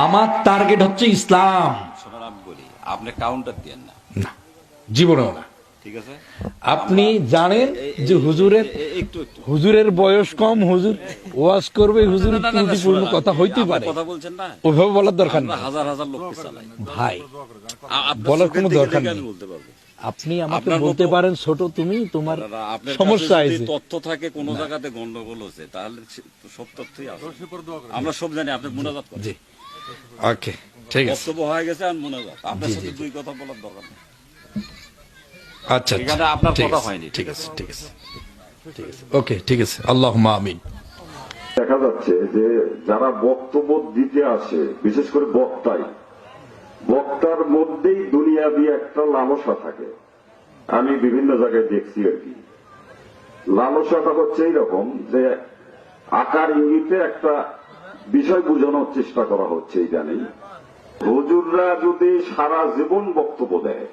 আমার টার্গেট হচ্ছে ইসলাম। শোনার আমি বলি, আপনি কাউন্টার দেন না, না, জীবনেও না। ঠিক আছে? আপনি জানেন যে হুজুরের বয়স কম, হুজুর ওয়াজ করবে, হুজুরের ত্রুটিপূর্ণ কথা হইতে পারে, কথা বলছেন না, ওইভাবে বলার দরকার নেই হাজার হাজার লোককে চালাই ভাই, বলার কোনো দরকার নেই। বলতে পারবো। আপনি আমাকে বলতে পারেন ছোট তুমি, তোমার সমস্যা আছে, তথ্য থাকে কোন জায়গাতে গন্ডগোল হচ্ছে, তাহলে সব তথ্যই আছে, আমরা সব জানি। আপনি মুনাজাত করেন। জি, ওকে, ঠিক আছে, বক্তব্য হয়ে গেছে, আর মুনাজাত আপনার সাথে দুই কথা বলার দরকার নেই। আচ্ছা, এখানে আপনার কথা হয়নি, ঠিক আছে, ঠিক আছে, ঠিক আছে, ওকে, ঠিক আছে, আল্লাহুম্মা আমিন। দেখা যাচ্ছে যে যারা বক্তব্য দিতে আসে, বিশেষ করে বক্তার মধ্যেই দুনিয়াবি একটা লালসা থাকে। আমি বিভিন্ন জায়গায় দেখছি আর কি। লালসাটা হচ্ছে এইরকম যে আকার ইঙ্গিতে একটা বিষয় বোঝানোর চেষ্টা করা হচ্ছে। ইদানিং হুজুররা যদি সারা জীবন বক্তব্য দেয়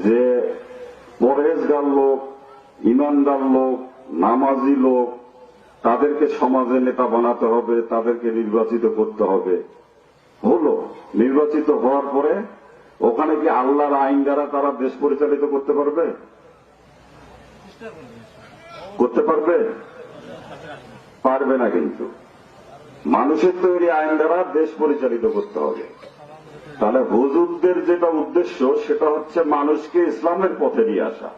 যে পরহেজগার লোক, ইমানদার লোক, নামাজি লোক, তাদেরকে সমাজে নেতা বানাতে হবে, তাদেরকে নির্বাচিত করতে হবে, হলো নির্বাচিত হওয়ার পরে ওখানে কি আল্লাহর আইন দ্বারা তারা দেশ পরিচালিত করতে পারবে? করতে পারবে? পারবে না। কিন্তু মানুষের তৈরি আইন দ্বারা দেশ পরিচালিত করতে হবে। তাহলে হুজুরদের যেটা উদ্দেশ্য সেটা হচ্ছে মানুষকে ইসলামের পথে নিয়ে আসা,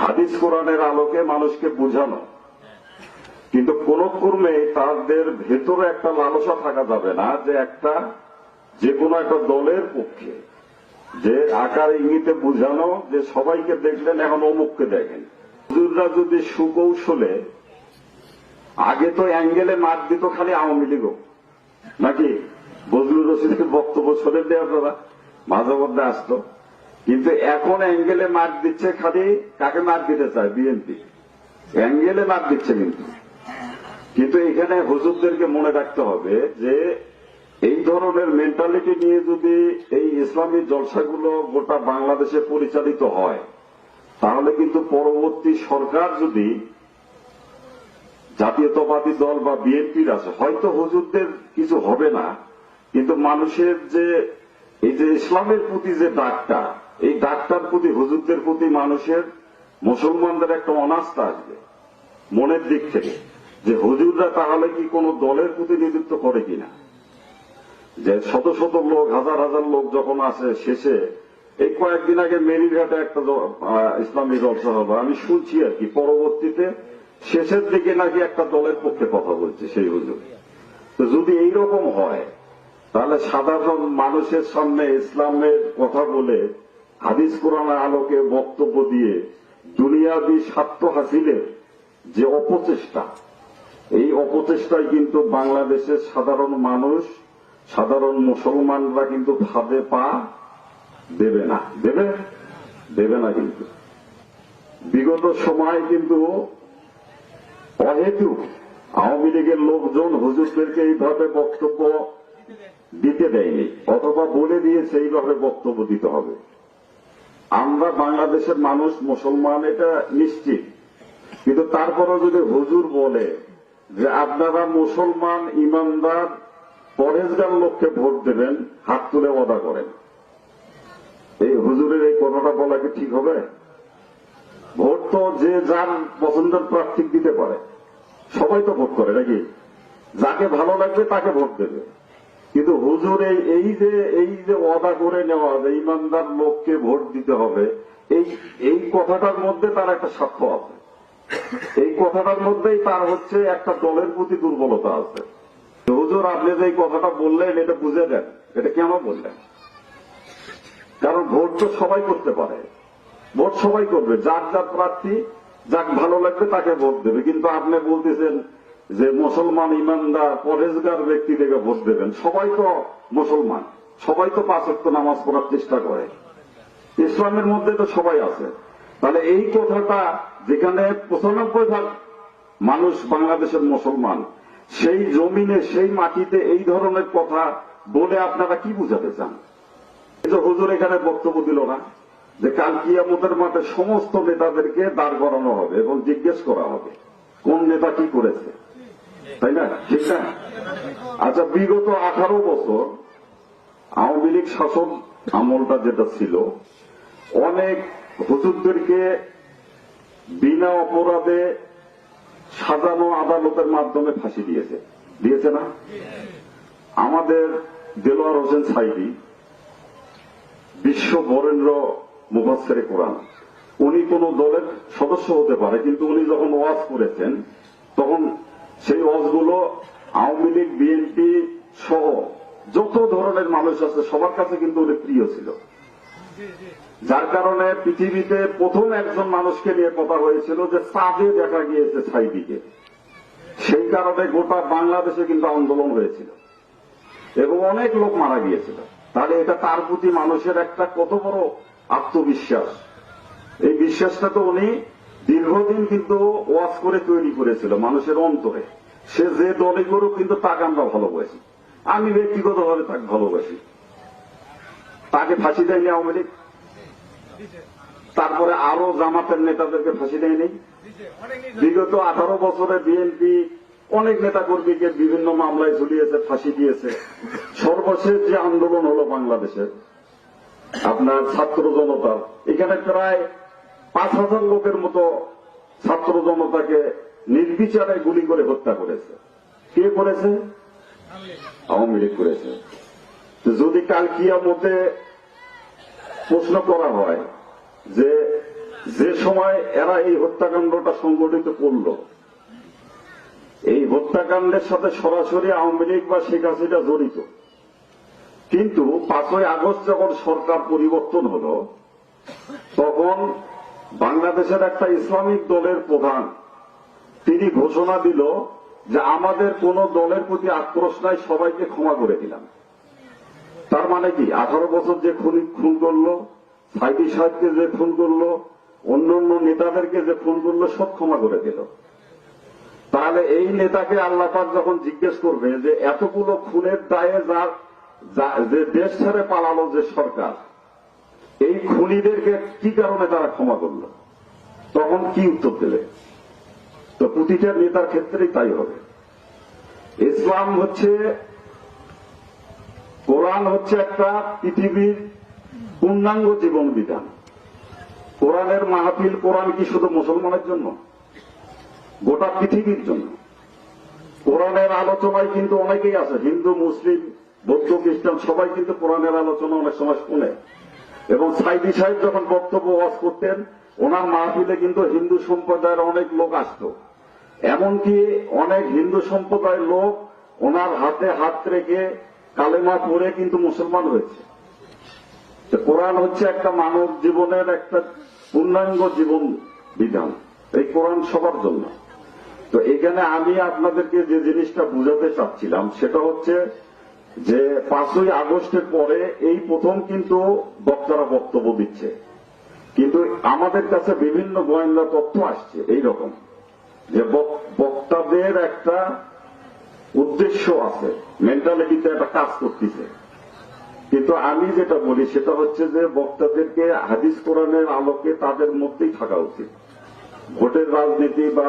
হাদিস কোরআনের আলোকে মানুষকে বোঝানো। কিন্তু কোন কর্মে তাদের ভেতরে একটা লালসা থাকা যাবে না যে কোনো একটা দলের পক্ষে, যে আকার ইঙ্গিতে বোঝানো যে সবাইকে দেখলেন এখন অমুককে দেখেন। হুজুররা যদি সুকৌশলে, আগে তো অ্যাঙ্গেলে মার দিত খালি আওয়ামী লীগ, নাকি বজলুর রশিদের বক্তব্য শোনেন আপনারা, মাঝে মধ্যে আসতো, কিন্তু এখন অ্যাঙ্গেলে মার দিচ্ছে খালি কাকে মার দিতে চায়? বিএনপি অ্যাঙ্গেলে মার দিচ্ছে। কিন্তু এখানে হুজুরদেরকে মনে রাখতে হবে যে এই ধরনের মেন্টালিটি নিয়ে যদি এই ইসলামী জলসাগুলো গোটা বাংলাদেশে পরিচালিত হয়, তাহলে কিন্তু পরবর্তী সরকার যদি জাতীয়তাবাদী দল বা বিএনপির আছে, হয়তো হুজুরদের কিছু হবে না, কিন্তু মানুষের যে এই যে ইসলামের প্রতি যে ডাকটা, এই ডাকটার প্রতি, হুজুরদের প্রতি মানুষের, মুসলমানদের একটা অনাস্থা আসবে মনের দিক থেকে, যে হুজুররা তাহলে কি কোন দলের প্রতিনিধিত্ব করে কিনা। যে শত শত লোক, হাজার হাজার লোক যখন আসে, শেষে এই কয়েকদিন আগে মেরিঘাটে একটা ইসলামী জলসা হলো, আমি শুনছি আর কি, পরবর্তীতে শেষের দিকে নাকি একটা দলের পক্ষে কথা বলছে সেই হুজুর। তো যদি এইরকম হয়, তাহলে সাধারণ মানুষের সামনে ইসলামের কথা বলে, হাদিস কোরআনের আলোকে বক্তব্য দিয়ে দুনিয়াবি স্বার্থ হাসিলের যে অপচেষ্টা, এই অপচেষ্টায় কিন্তু বাংলাদেশের সাধারণ মানুষ, সাধারণ মুসলমানরা কিন্তু ফাঁদে পা দেবে না। দেবে না। কিন্তু বিগত সময় কিন্তু অহেতুক আওয়ামী লীগের লোকজন হুজুরদেরকে এইভাবে বক্তব্য দিতে দেয়নি, অথবা বলে দিয়েছে এইভাবে বক্তব্য দিতে হবে। আমরা বাংলাদেশের মানুষ মুসলমান, এটা নিশ্চিত। কিন্তু তারপরও যদি হুজুর বলে যে আপনারা মুসলমান, ইমানদার, পরহেজগার লোককে ভোট দেবেন, হাত তুলে ওয়াদা করেন, এই হুজুরের এই কথাটা বলা কি ঠিক হবে? ভোট তো যে যার পছন্দের প্রার্থী দিতে পারে, সবাই তো ভোট করে নাকি, যাকে ভালো লাগবে তাকে ভোট দেবে। কিন্তু হুজুর এই যে ওয়াদা করে নেওয়া, যে ইমানদার লোককে ভোট দিতে হবে, এই কথাটার মধ্যে তার একটা স্বার্থ আছে। এই কথাটার মধ্যেই তার হচ্ছে একটা দলের প্রতি দুর্বলতা আছে। হুজুর আপনি যে এই কথাটা বললেন, এটা বুঝে দেন, এটা কেন বললেন? কারণ ভোট তো সবাই করতে পারে, ভোট সবাই করবে, যার যার প্রার্থী যাক ভালো লাগবে তাকে ভোট দেবে। কিন্তু আপনি বলতেছেন যে মুসলমান, ইমানদার, পরহেজগার ব্যক্তি থেকে ভোট দেবেন। সবাই তো মুসলমান, সবাই তো 5 ওয়াক্ত নামাজ পড়ার চেষ্টা করে, ইসলামের মধ্যে তো সবাই আছে। তাহলে এই কথাটা, যেখানে 95% মানুষ বাংলাদেশের মুসলমান, সেই জমিনে, সেই মাটিতে এই ধরনের কথা বলে আপনারা কি বুঝাতে চান? এই যে হুজুর এখানে বক্তব্য দিল না যে কাল কিয়ামতের মাঠে সমস্ত নেতাদেরকে দাঁড় করানো হবে এবং জিজ্ঞেস করা হবে কোন নেতা কি করেছে। তাই না? ঠিক না? আচ্ছা, বিগত 18 বছর আওয়ামী লীগ শাসন আমলটা যেটা ছিল, অনেক হুজুরদেরকে বিনা অপরাধে সাজানো আদালতের মাধ্যমে ফাঁসি দিয়েছে না? আমাদের দেলোয়ার হোসেন সাইদি, বিশ্ব বরেণ্য মুফাসসিরে কোরআন, উনি কোন দলের সদস্য হতে পারে, কিন্তু উনি যখন ওয়াজ করেছেন তখন সেই ওয়াজগুলো আওয়ামী লীগ, বিএনপি সহ যত ধরনের মানুষ আছে সবার কাছে কিন্তু উনি প্রিয় ছিল। যার কারণে পৃথিবীতে প্রথম একজন মানুষকে নিয়ে কথা হয়েছিল যে চাঁদে দেখা গিয়েছে সাইদিকে। সেই কারণে গোটা বাংলাদেশে কিন্তু আন্দোলন হয়েছিল এবং অনেক লোক মারা গিয়েছিল। তাহলে এটা তার প্রতি মানুষের একটা কত বড় আত্মবিশ্বাস। এই বিশ্বাসটা তো উনি দীর্ঘদিন কিন্তু ওয়াজ করে তৈরি করেছিল মানুষের অন্তরে। সে যে দলে করুক কিন্তু তাকে আমরা ভালোবাসি, আমি ব্যক্তিগতভাবে তাকে ভালোবাসি। তাকে ফাঁসি দেয়নি আওয়ামী লীগ, তারপরে আরো জামাতের নেতাদেরকে ফাঁসি দেয়নি। বিগত 18 বছরে বিএনপি অনেক নেতা কর্মীকে বিভিন্ন মামলায় ঝুলিয়েছে, ফাঁসি দিয়েছে। সর্বশেষ যে আন্দোলন হলো বাংলাদেশে আপনার ছাত্র জনতার, এখানে প্রায় 5,000 লোকের মতো ছাত্র জনতাকে নির্বিচারে গুলি করে হত্যা করেছে। কে করেছে? আওয়ামী লীগ করেছে। তো যদি কাল কিয়ামতে প্রশ্ন করা হয় যে সময় এরা এই হত্যাকাণ্ডটা সংগঠিত করল, এই হত্যাকাণ্ডের সাথে সরাসরি আওয়ামী লীগ বা শেখ হাসিনা জড়িত, কিন্তু 5ই আগস্ট যখন সরকার পরিবর্তন হলো তখন বাংলাদেশের একটা ইসলামিক দলের প্রধান তিনি ঘোষণা দিল যে আমাদের কোন দলের প্রতি আক্রোশ নাই, সবাইকে ক্ষমা করে দিলাম। তার মানে কি 18 বছর যে খুন করলো, সাইদি সাহেবকে যে খুন করলো, অন্যান্য নেতাদেরকে যে খুন করলো, সব ক্ষমা করে দিল। তাহলে এই নেতাকে আল্লাহ পাক যখন জিজ্ঞেস করবে যে এতগুলো খুনের দায়ে যে দেশ ছেড়ে পালালো যে সরকার, এই খুনিদেরকে কি কারণে তারা ক্ষমা করলো, তখন কি উত্তর দেবে? তো প্রতিটা নেতার ক্ষেত্রেই তাই হবে। ইসলাম হচ্ছে, কোরআন হচ্ছে একটা পৃথিবীর পূর্ণাঙ্গ জীবন বিধান। কোরআনের মাহফিল, কোরআন কি শুধু মুসলমানের জন্য? গোটা পৃথিবীর জন্য। কোরআনের আলোচনায় কিন্তু অনেকেই আছে, হিন্দু, মুসলিম, বৌদ্ধ, খ্রিস্টান সবাই কিন্তু কোরআনের আলোচনা অনেক সময় শুনে। এবং সাইদি সাহেব যখন বক্তব্য ওয়াজ করতেন, ওনার মাহফিলে কিন্তু হিন্দু সম্প্রদায়ের অনেক লোক আসত। এমনকি অনেক হিন্দু সম্প্রদায়ের লোক ওনার হাতে হাত রেখে কালেমা পড়ে কিন্তু মুসলমান হয়েছে। কোরআন হচ্ছে একটা মানব জীবনের একটা পূর্ণাঙ্গ জীবন বিধান। এই কোরআন সবার জন্য। তো এখানে আমি আপনাদেরকে যে জিনিসটা বুঝাতে চাচ্ছিলাম সেটা হচ্ছে যে 5ই আগস্টের পরে এই প্রথম কিন্তু বক্তারা বক্তব্য দিচ্ছে, কিন্তু আমাদের কাছে বিভিন্ন গোয়েন্দা তথ্য আসছে এইরকম যে বক্তাদের একটা উদ্দেশ্য আছে, মেন্টালিটিতে একটা কাজ করতেছে। কিন্তু আমি যেটা বলি সেটা হচ্ছে যে বক্তাদেরকে হাদিস কোরআনের আলোকে তাদের মধ্যেই থাকা উচিত। ভোটের রাজনীতি বা